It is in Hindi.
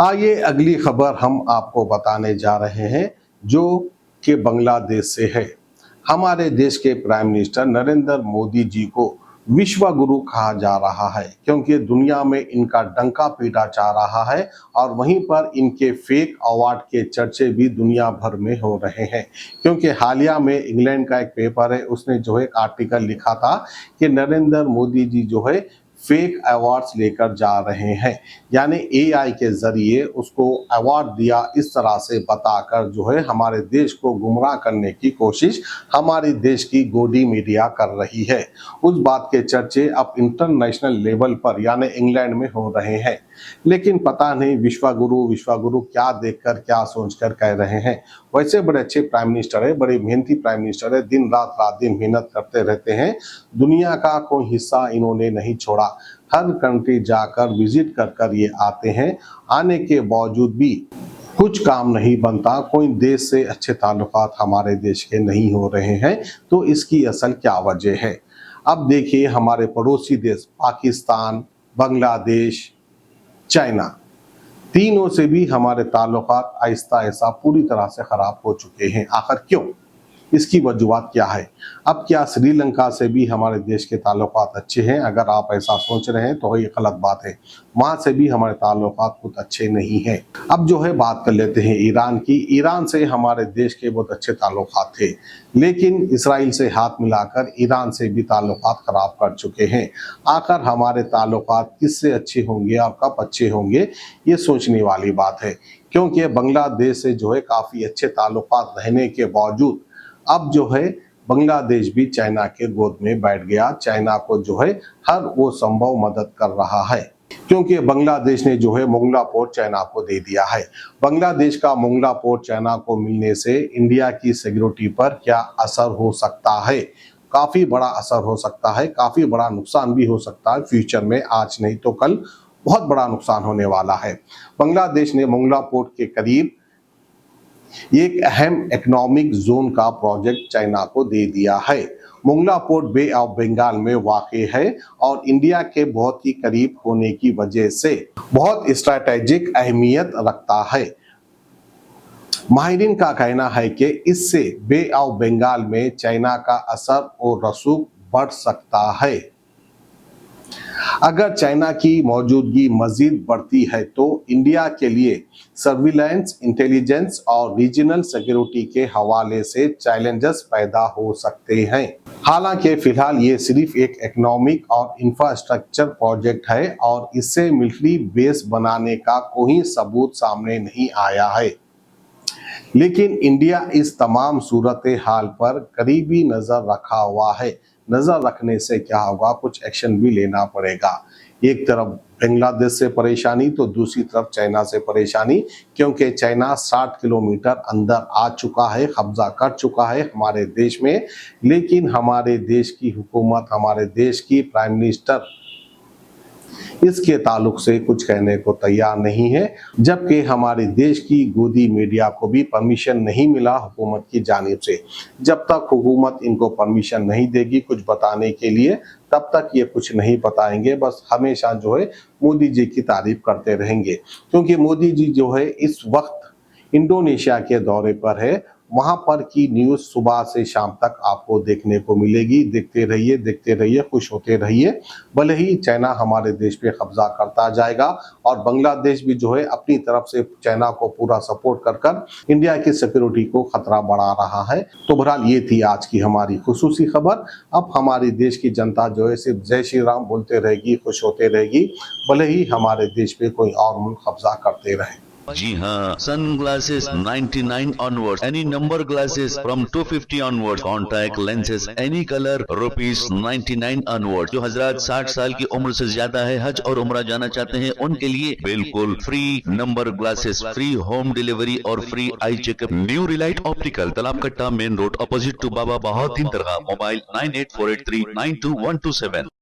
आइए अगली खबर हम आपको बताने जा रहे हैं जो कि बांग्लादेश से है। हमारे देश के प्राइम मिनिस्टर नरेंद्र मोदी जी को विश्व गुरु कहा जा रहा है क्योंकि दुनिया में इनका डंका पीटा जा रहा है और वहीं पर इनके फेक अवार्ड के चर्चे भी दुनिया भर में हो रहे हैं। क्योंकि हालिया में इंग्लैंड का एक पेपर है, उसने जो है एक आर्टिकल लिखा था कि नरेंद्र मोदी जी जो है फेक अवार्ड्स लेकर जा रहे हैं, यानी एआई के जरिए उसको अवार्ड दिया इस तरह से बताकर जो है हमारे देश को गुमराह करने की कोशिश हमारे देश की गोदी मीडिया कर रही है। उस बात के चर्चे अब इंटरनेशनल लेवल पर यानी इंग्लैंड में हो रहे हैं। लेकिन पता नहीं विश्व गुरु क्या देखकर क्या सोचकर कह रहे हैं। वैसे बड़े अच्छे प्राइम मिनिस्टर है, बड़े मेहनती प्राइम मिनिस्टर है, दिन रात दिन मेहनत करते रहते हैं। दुनिया का कोई हिस्सा इन्होंने नहीं छोड़ा, हर कंट्री जाकर विजिट कर ये आते हैं। आने के बावजूद भी कुछ काम नहीं बनता, कोई देश से अच्छे ताल्लुकात हमारे देश के नहीं हो रहे हैं। तो इसकी असल क्या वजह है? अब देखिए, हमारे पड़ोसी देश पाकिस्तान, बांग्लादेश, चाइना, तीनों से भी हमारे ताल्लुकात आहिस्ता आहिस्ता पूरी तरह से खराब हो चुके हैं। आखिर क्यों? इसकी वजूहत क्या है? अब क्या श्रीलंका से भी हमारे देश के ताल्लुकात अच्छे हैं? अगर आप ऐसा सोच रहे हैं तो ये गलत बात है। वहां से भी हमारे ताल्लुकात कुछ अच्छे नहीं हैं। अब जो है बात कर लेते हैं ईरान की। ईरान से हमारे देश के बहुत अच्छे ताल्लुकात थे, लेकिन इसराइल से हाथ मिलाकर ईरान से भी ताल्लुकात खराब कर चुके हैं। आखिर हमारे ताल्लुकात किससे अच्छे होंगे और कब अच्छे होंगे, ये सोचने वाली बात है। क्योंकि बांग्लादेश से जो है काफ़ी अच्छे ताल्लुकात रहने के बावजूद अब जो है बांग्लादेश भी चाइना के गोद में बैठ गया। चाइना को जो है हर वो संभव मदद कर रहा है, क्योंकि बांग्लादेश ने जो है मोंगला पोर्ट चाइना को दे दिया है। बांग्लादेश का मोंगला पोर्ट चाइना को मिलने से इंडिया की सिक्योरिटी पर क्या असर हो सकता है? काफ़ी बड़ा असर हो सकता है, काफ़ी बड़ा नुकसान भी हो सकता है फ्यूचर में। आज नहीं तो कल बहुत बड़ा नुकसान होने वाला है। बांग्लादेश ने मोंगला पोर्ट के करीब एक अहम इकोनॉमिक जोन का प्रोजेक्ट चाइना को दे दिया है। Mongla port Bay of Bengal में वाक़ है और इंडिया के बहुत ही करीब होने की वजह से बहुत स्ट्रैटेजिक अहमियत रखता है। माहिरीन का कहना है कि इससे बे ऑफ बंगाल में चाइना का असर और रसूख बढ़ सकता है। अगर चाइना की मौजूदगी मजीद बढ़ती है तो इंडिया के लिए सर्विलांस, इंटेलिजेंस और रीजनल सिक्योरिटी के हवाले से चैलेंजेस पैदा हो सकते हैं। हालांकि फिलहाल ये सिर्फ एक इकोनॉमिक और इंफ्रास्ट्रक्चर प्रोजेक्ट है और इससे मिलिट्री बेस बनाने का कोई सबूत सामने नहीं आया है। लेकिन इंडिया इस तमाम सूरत हाल पर करीबी नजर रखा हुआ है। नजर रखने से क्या होगा, कुछ एक्शन भी लेना पड़ेगा। एक तरफ बांग्लादेश से परेशानी तो दूसरी तरफ चाइना से परेशानी, क्योंकि चाइना 60 किलोमीटर अंदर आ चुका है, कब्जा कर चुका है हमारे देश में। लेकिन हमारे देश की हुकूमत, हमारे देश की प्राइम मिनिस्टर इसके ताल्लुक से कुछ कहने को तैयार नहीं है, जबकि हमारे देश की गोदी मीडिया को भी परमिशन नहीं मिला हुकूमत की जानिब से। जब तक हुकूमत इनको परमिशन नहीं देगी कुछ बताने के लिए, तब तक ये कुछ नहीं बताएंगे। बस हमेशा जो है मोदी जी की तारीफ करते रहेंगे, क्योंकि मोदी जी जो है इस वक्त इंडोनेशिया के दौरे पर है। वहां पर की न्यूज़ सुबह से शाम तक आपको देखने को मिलेगी। देखते रहिए, खुश होते रहिए। भले ही चाइना हमारे देश पे कब्जा करता जाएगा और बांग्लादेश भी जो है अपनी तरफ से चाइना को पूरा सपोर्ट कर इंडिया की सिक्योरिटी को खतरा बढ़ा रहा है। तो बहरहाल ये थी आज की हमारी खुसूसी खबर। अब हमारी देश की जनता जो है सिर्फ जय श्री राम बोलते रहेगी, खुश होते रहेगी, भले ही हमारे देश पे कोई और मुल्क कब्जा करते रहे। जी हाँ, sunglasses 99 onwards, any number glasses from 250 onwards, contact lenses any color ₹99 onwards। जो हजरात 60 साल की उम्र से ज्यादा है, हज और उम्रा जाना चाहते हैं, उनके लिए बिल्कुल free number glasses, free home delivery और free eye checkup. New relight optical, Talab Katta main road, opposite to Baba Bahauddin Dargah. Mobile 9848392127।